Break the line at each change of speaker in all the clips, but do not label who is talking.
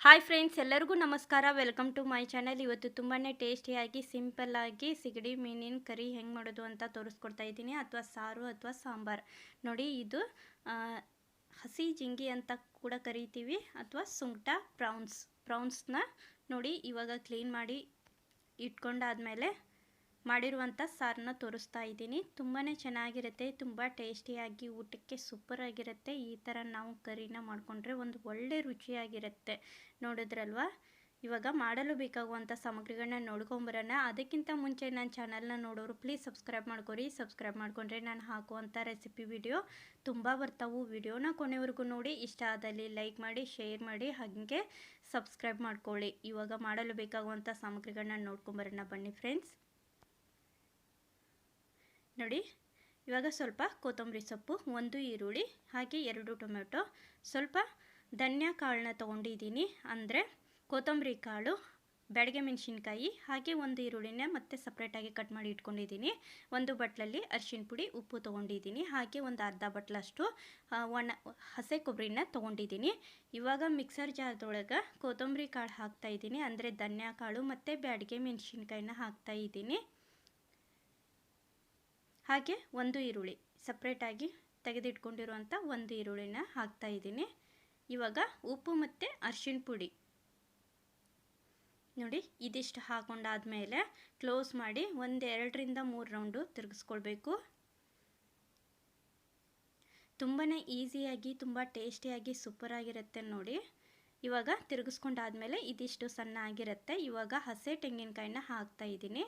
Hi friends, ಎಲ್ಲರಿಗೂ ನಮಸ್ಕಾರ. Welcome to my channel. ಇವತ್ತು ತುಂಬಾ ಟೇಸ್ಟಿಯಾಗಿ ಸಿಂಪಲ್ಲಾಗಿ ಸಿಗಡಿ ಮೀನಿನ ಕರಿ ಹೆಂಗೆ ಮಾಡೋದು ಅಂತ ತೋರಿಸ್ಕೊಡ್ತಾ ಇದ್ದೀನಿ, ಅಥವಾ ಸಾರು ಅಥವಾ ಸಾಂಬಾರು. ನೋಡಿ, ಇದು ಹಸಿ ಜಿಂಗಿ ಅಂತ ಕೂಡ ಕರಿತೀವಿ, ಅಥವಾ ಸುಂಗ್ಟ ಪ್ರೌನ್ಸ್ನ ನೋಡಿ ಇವಾಗ ಕ್ಲೀನ್ ಮಾಡಿ ಇಟ್ಕೊಂಡಾದ್ಮೇಲೆ ಮಾಡಿರುವಂಥ ಸಾರನ್ನ ತೋರಿಸ್ತಾ ಇದ್ದೀನಿ. ತುಂಬಾ ಚೆನ್ನಾಗಿರುತ್ತೆ, ತುಂಬ ಟೇಸ್ಟಿಯಾಗಿ ಊಟಕ್ಕೆ ಸೂಪರ್ ಆಗಿರುತ್ತೆ. ಈ ಥರ ನಾವು ಕರಿನ ಮಾಡಿಕೊಂಡ್ರೆ ಒಂದು ಒಳ್ಳೆ ರುಚಿಯಾಗಿರುತ್ತೆ. ನೋಡಿದ್ರಲ್ವಾ? ಇವಾಗ ಮಾಡಲು ಬೇಕಾಗುವಂಥ ಸಾಮಗ್ರಿಗಳನ್ನ ನೋಡ್ಕೊಂಬರೋಣ. ಅದಕ್ಕಿಂತ ಮುಂಚೆ ನನ್ನ ಚಾನಲ್ನ ನೋಡೋರು ಪ್ಲೀಸ್ ಸಬ್ಸ್ಕ್ರೈಬ್ ಮಾಡ್ಕೊರಿ. ಸಬ್ಸ್ಕ್ರೈಬ್ ಮಾಡಿಕೊಂಡ್ರೆ ನಾನು ಹಾಕುವಂಥ ರೆಸಿಪಿ ವಿಡಿಯೋ ತುಂಬ ಬರ್ತಾವು. ವಿಡಿಯೋನ ಕೊನೆವರೆಗೂ ನೋಡಿ, ಇಷ್ಟ ಆದಲ್ಲಿ ಲೈಕ್ ಮಾಡಿ, ಶೇರ್ ಮಾಡಿ, ಹಾಗೆ ಸಬ್ಸ್ಕ್ರೈಬ್ ಮಾಡ್ಕೊಳ್ಳಿ. ಇವಾಗ ಮಾಡಲು ಬೇಕಾಗುವಂಥ ಸಾಮಗ್ರಿಗಳನ್ನ ನೋಡ್ಕೊಂಬರೋಣ ಬನ್ನಿ ಫ್ರೆಂಡ್ಸ್. ನೋಡಿ, ಇವಾಗ ಸ್ವಲ್ಪ ಕೊತ್ತಂಬರಿ ಸೊಪ್ಪು, ಒಂದು ಈರುಳ್ಳಿ, ಹಾಗೆ 2 ಟೊಮೆಟೊ, ಸ್ವಲ್ಪ ಧನಿಯಾ ಕಾಳನ್ನ ತೊಗೊಂಡಿದ್ದೀನಿ, ಅಂದರೆ ಕೊತ್ತಂಬರಿ ಕಾಳು, ಬ್ಯಾಡಗೆ ಮೆಣಸಿನ್ಕಾಯಿ, ಹಾಗೆ ಒಂದು ಈರುಳ್ಳಿನ ಮತ್ತೆ ಸಪ್ರೇಟಾಗಿ ಕಟ್ ಮಾಡಿ ಇಟ್ಕೊಂಡಿದ್ದೀನಿ. ಒಂದು ಬಟ್ಲಲ್ಲಿ ಅರಿಶಿನ ಪುಡಿ, ಉಪ್ಪು ತೊಗೊಂಡಿದ್ದೀನಿ, ಹಾಗೆ ಒಂದು ಅರ್ಧ ಬಟ್ಲಷ್ಟು ಹಸೆ ಕೊಬ್ಬರಿನ ತೊಗೊಂಡಿದ್ದೀನಿ. ಇವಾಗ ಮಿಕ್ಸರ್ ಜಾರ್ದೊಳಗೆ ಕೊತ್ತಂಬರಿ ಕಾಳು ಹಾಕ್ತಾಯಿದ್ದೀನಿ, ಅಂದರೆ ಧನಿಯಾ ಕಾಳು ಮತ್ತು ಬ್ಯಾಡಗೆ ಮೆಣಸಿನ್ಕಾಯಿನ ಹಾಕ್ತಾಯಿದ್ದೀನಿ. ಹಾಗೆ ಒಂದು ಈರುಳ್ಳಿ ಸಪ್ರೇಟಾಗಿ ತೆಗೆದಿಟ್ಕೊಂಡಿರುವಂಥ ಒಂದು ಈರುಳ್ಳಿನ ಹಾಕ್ತಾಯಿದ್ದೀನಿ. ಇವಾಗ ಉಪ್ಪು ಮತ್ತು ಅರಿಶಿನ ಪುಡಿ ನೋಡಿ ಇದಿಷ್ಟು ಹಾಕೊಂಡಾದ್ಮೇಲೆ ಕ್ಲೋಸ್ ಮಾಡಿ 2-3 ರೌಂಡು ತಿರುಗಿಸ್ಕೊಳ್ಬೇಕು. ತುಂಬಾ ಈಸಿಯಾಗಿ ತುಂಬ ಟೇಸ್ಟಿಯಾಗಿ ಸೂಪರಾಗಿರುತ್ತೆ ನೋಡಿ. ಇವಾಗ ತಿರುಗಿಸ್ಕೊಂಡಾದ್ಮೇಲೆ ಇದಿಷ್ಟು ಸಣ್ಣ ಆಗಿರುತ್ತೆ. ಇವಾಗ ಹಸೆ ತೆಂಗಿನಕಾಯಿನ ಹಾಕ್ತಾಯಿದ್ದೀನಿ.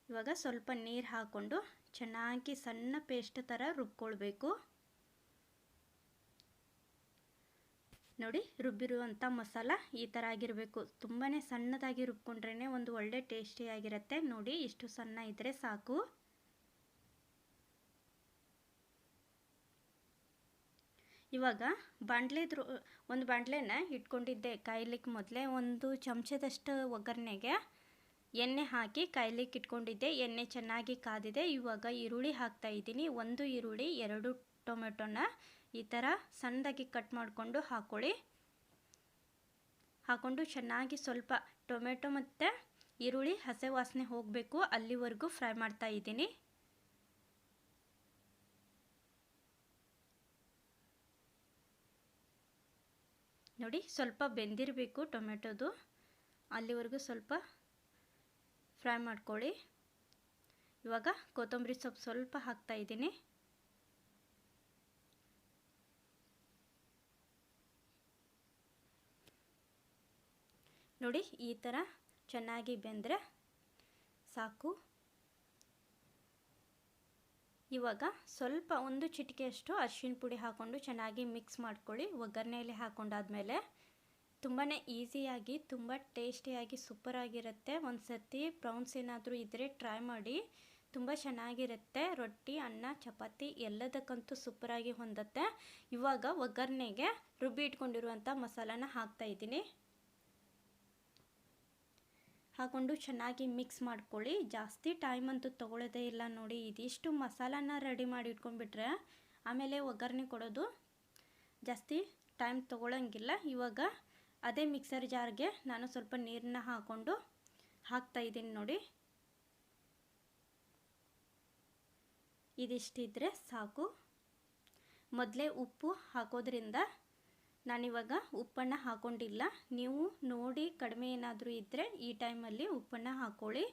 ಇವಾಗ ಸ್ವಲ್ಪ ನೀರು ಹಾಕ್ಕೊಂಡು ಚೆನ್ನಾಗಿ ಸಣ್ಣ ಪೇಸ್ಟ್ ಥರ ರುಬ್ಕೊಳ್ಬೇಕು. ನೋಡಿ, ರುಬ್ಬಿರುವಂಥ ಮಸಾಲ ಈ ಥರ ಆಗಿರಬೇಕು. ತುಂಬಾ ಸಣ್ಣದಾಗಿ ರುಬ್ಕೊಂಡ್ರೇ ಒಂದು ಒಳ್ಳೆ ಟೇಸ್ಟಿಯಾಗಿರುತ್ತೆ. ನೋಡಿ, ಇಷ್ಟು ಸಣ್ಣ ಇದ್ದರೆ ಸಾಕು. ಇವಾಗ ಒಂದು ಬಾಣಲೆನ ಇಟ್ಕೊಂಡಿದ್ದೆ ಕಾಯ್ಲಿಕ್ಕೆ ಮೊದಲೇ. ಒಂದು ಚಮಚದಷ್ಟು ಒಗ್ಗರಣೆಗೆ ಎಣ್ಣೆ ಹಾಕಿ ಕಾಯ್ಲಿಕ್ಕೆ ಇಟ್ಕೊಂಡಿದ್ದೆ. ಎಣ್ಣೆ ಚೆನ್ನಾಗಿ ಕಾದಿದೆ. ಇವಾಗ ಈರುಳ್ಳಿ ಹಾಕ್ತಾಯಿದ್ದೀನಿ. ಒಂದು ಈರುಳ್ಳಿ, 2 ಟೊಮೆಟೊನ ಈ ಥರ ಸಣ್ಣದಾಗಿ ಕಟ್ ಮಾಡಿಕೊಂಡು ಹಾಕ್ಕೊಳ್ಳಿ. ಹಾಕ್ಕೊಂಡು ಚೆನ್ನಾಗಿ ಸ್ವಲ್ಪ ಟೊಮೆಟೊ ಮತ್ತು ಈರುಳ್ಳಿ ಹಸೆ ವಾಸನೆ ಹೋಗಬೇಕು, ಅಲ್ಲಿವರೆಗೂ ಫ್ರೈ ಮಾಡ್ತಾಯಿದ್ದೀನಿ. ನೋಡಿ, ಸ್ವಲ್ಪ ಬೆಂದಿರಬೇಕು ಟೊಮೆಟೊದು, ಅಲ್ಲಿವರೆಗೂ ಸ್ವಲ್ಪ ಫ್ರೈ ಮಾಡ್ಕೊಳ್ಳಿ. ಇವಾಗ ಕೊತ್ತಂಬರಿ ಸೊಪ್ಪು ಸ್ವಲ್ಪ ಹಾಕ್ತಾಯಿದ್ದೀನಿ. ನೋಡಿ, ಈ ಥರ ಚೆನ್ನಾಗಿ ಬೆಂದರೆ ಸಾಕು. ಇವಾಗ ಸ್ವಲ್ಪ ಒಂದು ಚಿಟಿಕೆಯಷ್ಟು ಅರಿಶಿನ ಪುಡಿ ಹಾಕ್ಕೊಂಡು ಚೆನ್ನಾಗಿ ಮಿಕ್ಸ್ ಮಾಡ್ಕೊಳ್ಳಿ. ಒಗ್ಗರಣೆಯಲ್ಲಿ ಹಾಕ್ಕೊಂಡಾದ್ಮೇಲೆ ತುಂಬಾ ಈಸಿಯಾಗಿ ತುಂಬ ಟೇಸ್ಟಿಯಾಗಿ ಸೂಪರಾಗಿರುತ್ತೆ. ಒಂದು ಸರ್ತಿ ಪ್ರೌನ್ಸ್ ಏನಾದರೂ ಇದ್ದರೆ ಟ್ರೈ ಮಾಡಿ, ತುಂಬ ಚೆನ್ನಾಗಿರುತ್ತೆ. ರೊಟ್ಟಿ, ಅನ್ನ, ಚಪಾತಿ ಎಲ್ಲದಕ್ಕಂತೂ ಸೂಪರಾಗಿ ಹೊಂದುತ್ತೆ. ಇವಾಗ ಒಗ್ಗರಣೆಗೆ ರುಬ್ಬಿ ಇಟ್ಕೊಂಡಿರುವಂಥ ಮಸಾಲಾನ ಹಾಕ್ತಾಯಿದ್ದೀನಿ. ಹಾಕ್ಕೊಂಡು ಚೆನ್ನಾಗಿ ಮಿಕ್ಸ್ ಮಾಡ್ಕೊಳ್ಳಿ. ಜಾಸ್ತಿ ಟೈಮ್ ಅಂತೂ ತೊಗೊಳ್ಳೋದೇ ಇಲ್ಲ ನೋಡಿ. ಇದಿಷ್ಟು ಮಸಾಲಾನ ರೆಡಿ ಮಾಡಿ ಇಟ್ಕೊಂಡ್ಬಿಟ್ರೆ ಆಮೇಲೆ ಒಗ್ಗರಣೆ ಕೊಡೋದು ಜಾಸ್ತಿ ಟೈಮ್ ತೊಗೊಳ್ಳೋಂಗಿಲ್ಲ. ಇವಾಗ ಅದೇ ಮಿಕ್ಸರ್ ಜಾರ್ಗೆ ನಾನು ಸ್ವಲ್ಪ ನೀರನ್ನ ಹಾಕ್ಕೊಂಡು ಹಾಕ್ತಾಯಿದ್ದೀನಿ. ನೋಡಿ, ಇದಿಷ್ಟಿದ್ರೆ ಸಾಕು. ಮೊದಲೇ ಉಪ್ಪು ಹಾಕೋದ್ರಿಂದ ನಾನಿವಾಗ ಉಪ್ಪನ್ನು ಹಾಕ್ಕೊಂಡಿಲ್ಲ. ನೀವು ನೋಡಿ ಕಡಿಮೆ ಏನಾದರೂ ಇದ್ದರೆ ಈ ಟೈಮಲ್ಲಿ ಉಪ್ಪನ್ನು ಹಾಕ್ಕೊಳ್ಳಿ.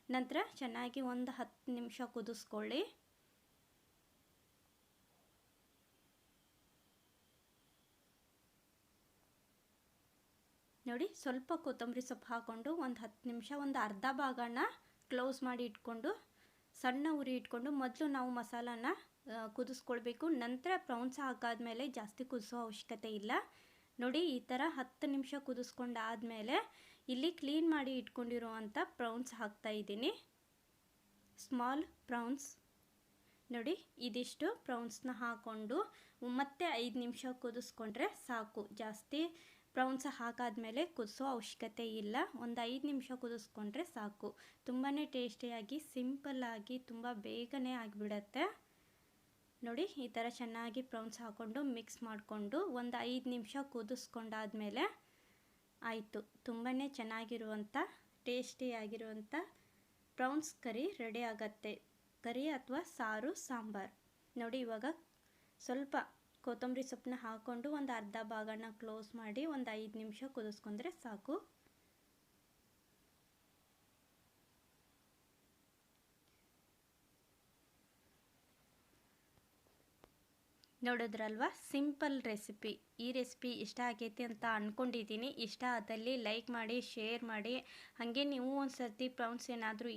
ನಂತರ ಚೆನ್ನಾಗಿ ಒಂದು 10 ನಿಮಿಷ ಕುದಿಸ್ಕೊಳ್ಳಿ. ನೋಡಿ, ಸ್ವಲ್ಪ ಕೊತ್ತಂಬರಿ ಸೊಪ್ಪು ಹಾಕ್ಕೊಂಡು ಒಂದು 10 ನಿಮಿಷ, ಒಂದು ಅರ್ಧ ಭಾಗನ ಕ್ಲೋಸ್ ಮಾಡಿ ಇಟ್ಕೊಂಡು ಸಣ್ಣ ಉರಿ ಇಟ್ಕೊಂಡು ಮೊದಲು ನಾವು ಮಸಾಲಾನ ಕುದಿಸ್ಕೊಳ್ಬೇಕು. ನಂತರ ಪ್ರೌನ್ಸ್ ಹಾಕಾದ್ಮೇಲೆ ಜಾಸ್ತಿ ಕುದಿಸೋ ಅವಶ್ಯಕತೆ ಇಲ್ಲ. ನೋಡಿ, ಈ ಥರ 10 ನಿಮಿಷ ಕುದಿಸ್ಕೊಂಡಾದ್ಮೇಲೆ ಇಲ್ಲಿ ಕ್ಲೀನ್ ಮಾಡಿ ಇಟ್ಕೊಂಡಿರುವಂಥ ಪ್ರೌನ್ಸ್ ಹಾಕ್ತಾಯಿದ್ದೀನಿ. ಸ್ಮಾಲ್ ಪ್ರೌನ್ಸ್ ನೋಡಿ, ಇದಿಷ್ಟು ಪ್ರೌನ್ಸ್ನ ಹಾಕ್ಕೊಂಡು ಮತ್ತೆ 5 ನಿಮಿಷ ಕುದಿಸ್ಕೊಂಡ್ರೆ ಸಾಕು. ಜಾಸ್ತಿ ಪ್ರೌನ್ಸ್ ಹಾಕಾದ್ಮೇಲೆ ಕುದಿಸೋ ಅವಶ್ಯಕತೆ ಇಲ್ಲ. ಒಂದು 5 ನಿಮಿಷ ಕುದಿಸ್ಕೊಂಡ್ರೆ ಸಾಕು. ತುಂಬಾ ಟೇಸ್ಟಿಯಾಗಿ ಸಿಂಪಲ್ಲಾಗಿ ತುಂಬ ಬೇಗನೆ ಆಗಿಬಿಡತ್ತೆ. ನೋಡಿ ಈ ಥರ ಚೆನ್ನಾಗಿ ಪ್ರೌನ್ಸ್ ಹಾಕ್ಕೊಂಡು ಮಿಕ್ಸ್ ಮಾಡಿಕೊಂಡು ಒಂದು 5 ನಿಮಿಷ ಕುದಿಸ್ಕೊಂಡಾದ್ಮೇಲೆ ಆಯಿತು. ತುಂಬಾ ಚೆನ್ನಾಗಿರುವಂಥ ಟೇಸ್ಟಿಯಾಗಿರುವಂಥ ಪ್ರೌನ್ಸ್ ಕರಿ ರೆಡಿ ಆಗುತ್ತೆ. ಕರಿ ಅಥವಾ ಸಾರು ಸಾಂಬಾರು. ನೋಡಿ ಇವಾಗ ಸ್ವಲ್ಪ ಕೊತ್ತಂಬರಿ ಸೊಪ್ಪನ್ನ ಹಾಕ್ಕೊಂಡು ಒಂದು ಅರ್ಧ ಭಾಗನ ಕ್ಲೋಸ್ ಮಾಡಿ ಒಂದು 5 ನಿಮಿಷ ಕುದಿಸ್ಕೊಂಡ್ರೆ ಸಾಕು. ನೋಡಿದ್ರಲ್ವ, ಸಿಂಪಲ್ ರೆಸಿಪಿ. ಈ ರೆಸಿಪಿ ಇಷ್ಟ ಆಗೈತಿ ಅಂತ ಅಂದ್ಕೊಂಡಿದ್ದೀನಿ. ಇಷ್ಟ ಆದಲ್ಲಿ ಲೈಕ್ ಮಾಡಿ, ಶೇರ್ ಮಾಡಿ. ಹಾಗೆ ನೀವು ಒಂದು ಸರ್ತಿ ಪ್ರೌನ್ಸ್ ಏನಾದರೂ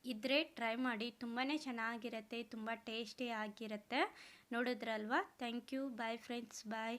ಇದ್ದರೆ ಟ್ರೈ ಮಾಡಿ. ತುಂಬಾ ಚೆನ್ನಾಗಿರುತ್ತೆ, ತುಂಬ ಟೇಸ್ಟಿ ಆಗಿರುತ್ತೆ. ನೋಡಿದ್ರಲ್ವ. Thank you. Bye friends, bye.